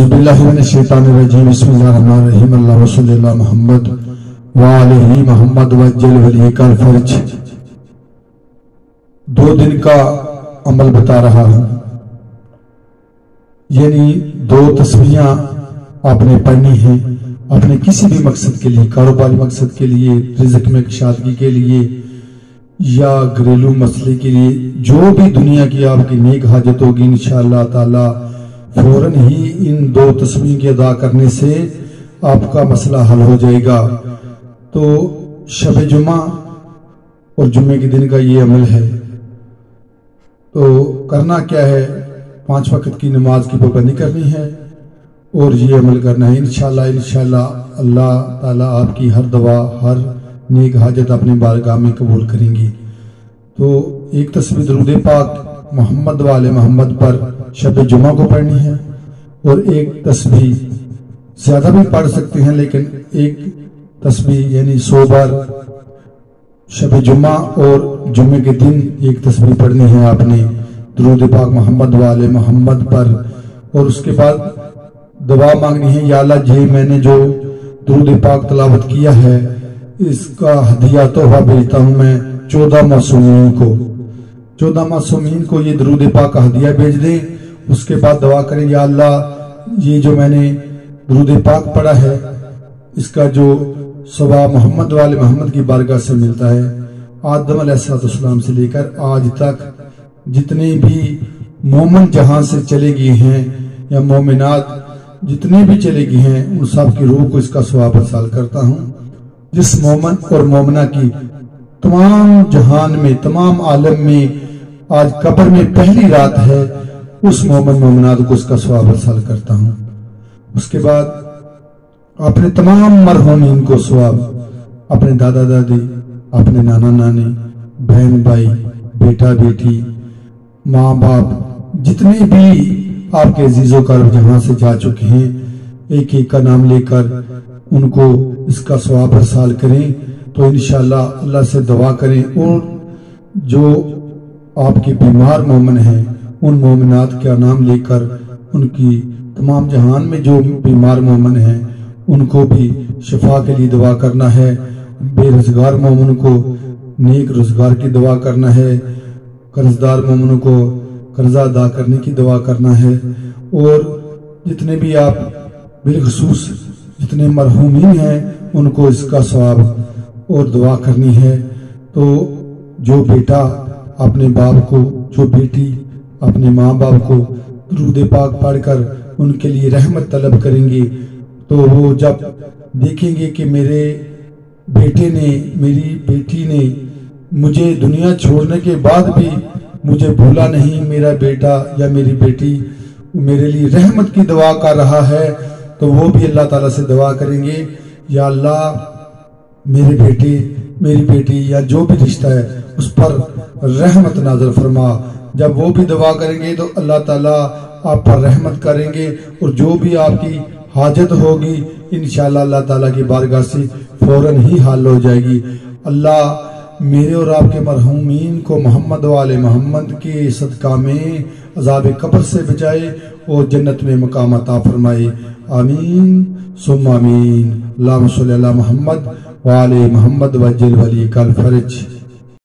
बिल्लाहि मिनश शैतानिर रजीम बिस्मिल्लाहिर रहमानिर रहीम अल्लाहुम्मा सल्लि अला मुहम्मद व आलिहि मुहम्मद वज्जल वलीकल फर्ज। 2 दिन का अमल बता रहा हूं, यानी 2 तस्बीहां आपने पढ़नी है अपने किसी भी मकसद के लिए, कारोबारी मकसद के लिए, रिज़्क में शादगी के लिए या घरेलू मसले के लिए, जो भी दुनिया की आपकी नेक हाजत होगी इंशाअल्लाह ताला फौरन ही इन 2 तस्बीह की अदा करने से आपका मसला हल हो जाएगा। तो शब जुमा और जुम्मे के दिन का ये अमल है। तो करना क्या है, 5 वक्त की नमाज की पाबंदी करनी है और ये अमल करना है। इंशाअल्लाह अल्लाह ताला आपकी हर दुआ, हर नेक हाजत अपनी बारगाह में कबूल करेंगी। तो एक तस्बीह दरूद पाक मोहम्मद वाले मोहम्मद पर शब जुमा को पढ़नी है और एक तस्बीह, ज्यादा भी पढ़ सकते हैं लेकिन एक तस्बीह यानी 100 बार शब जुमा और जुम्मे के दिन एक तस्बीह पढ़नी है आपने दरूद पाक मोहम्मद वाले मोहम्मद पर। और उसके बाद दुआ मांगनी है, या अल्लाह जी मैंने जो दरूद पाक तलावत किया है इसका हदिया तोहफा भेजता हूं मैं 14 मासूमीन को। 14 मासूमीन को ये दरूद पाक का हदिया भेज दें। उसके बाद दुआ करें, या अल्लाह ये जो मैंने दरूद पाक पढ़ा है इसका जो सवाब मोहम्मद वाले मोहम्मद की बारगाह से मिलता है। आदम अलैहिस्सलाम से लेकर आज तक जितने भी मोमिन जहां से चले गए हैं या मोमिनात जितने भी चले गए हैं उन सब की रूह को इसका सवाब हासिल करता हूं। जिस मोमिन और मोमिना की तमाम जहान में, तमाम आलम में आज कब्र में पहली रात है, उस मोमिन मोमिनात को उसका सवाब हासिल करता हूं। उसके बाद अपने तमाम मरहूमीन को सवाब, अपने दादा दादी, अपने नाना नानी, बहन भाई, बेटा बेटी, माँ बाप, जितने भी आपके अजीजों का जहां से जा चुके हैं, एक एक का नाम लेकर उनको इसका सवाब हासिल करें। तो इंशाअल्लाह अल्लाह से दुआ करें और जो आपके बीमार मोमिन हैं उन मोमिनात का नाम लेकर उनकी तमाम जहान में जो बीमार मोमिन हैं उनको भी शिफा के लिए दुआ करना है। बेरोजगार मोमिन को नेक रोजगार की दुआ करना है, कर्जदार मोमिन को कर्जा अदा करने की दुआ करना है। और जितने भी आप बिलखसूस जितने मरहूमीन हैं उनको इसका सवाब और दुआ करनी है। तो जो बेटा अपने बाप को, जो बेटी अपने माँ बाप को दरूद पाक पढ़कर उनके लिए रहमत तलब करेंगे, तो वो जब देखेंगे कि मेरे बेटे ने, मेरी बेटी ने मुझे दुनिया छोड़ने के बाद भी मुझे भूला नहीं, मेरा बेटा या मेरी बेटी मेरे लिए रहमत की दुआ कर रहा है, तो वो भी अल्लाह ताला से दुआ करेंगे, या अल्लाह मेरे बेटे, मेरी बेटी या जो भी रिश्ता है उस पर रहमत नाज़िल फरमा। जब वो भी दुआ करेंगे तो अल्लाह ताला आप पर रहमत करेंगे और जो भी आपकी हाजत होगी इंशाअल्लाह अल्लाह ताला की बारगाह से फौरन ही हल हो जाएगी। अल्लाह मेरे और आपके मरहूमीन को मोहम्मद वाले मोहम्मद के सदका में अज़ाब कब्र से बचाए और जन्नत में मकाम अता फरमाए। आमीन सुम्मा आमीन। अल्लाहुम्मा सल्लि अला मुहम्मद व आले मुहम्मद वज्जल वलीकल फर्ज।